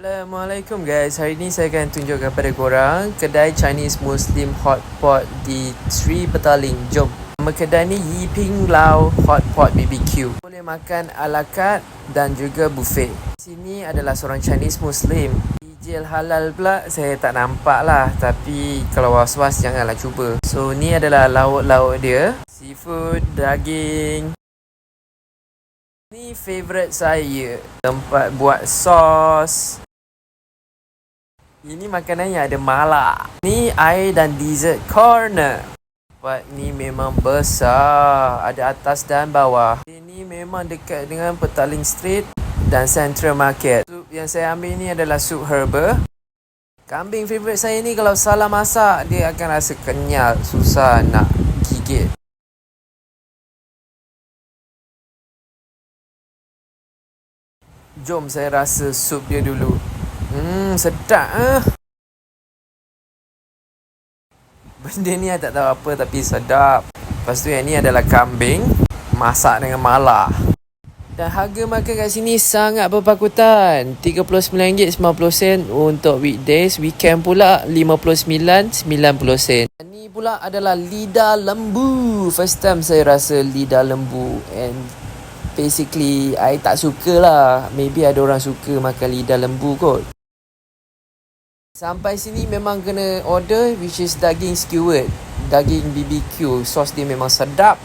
Assalamualaikum guys. Hari ni saya akan tunjuk kepada korang kedai Chinese Muslim hotpot di Sri Petaling. Jom. Nama kedai ni Yiping Lau Hotpot BBQ. Boleh makan ala carte dan juga buffet. Sini adalah seorang Chinese Muslim. Hijil halal pula saya tak nampak lah. Tapi kalau was-was janganlah cuba. So ni adalah lauk-lauk dia. Seafood, daging. Ni favourite saya. Tempat buat sos. Ini makanan yang ada mala. Ni air dan dessert corner. Tempat ni memang besar. Ada atas dan bawah. Ini memang dekat dengan Petaling Street dan Central Market. Sup yang saya ambil ni adalah sup herba. Kambing favourite saya ni kalau salah masak, dia akan rasa kenyal. Susah nak gigit. Jom saya rasa sup dia dulu. Sedap ah. Benda ni saya tak tahu apa tapi sedap. Lepas tu yang ni adalah kambing masak dengan mala. Dan harga makan kat sini sangat berpakutan. RM39.90 untuk weekdays. Weekend pula RM59.90. Ni pula adalah lidah lembu. First time saya rasa lidah lembu. And basically, I tak suka lah. Maybe ada orang suka makan lidah lembu kot. Sampai sini memang kena order, which is daging skewered. Daging BBQ. Sos dia memang sedap.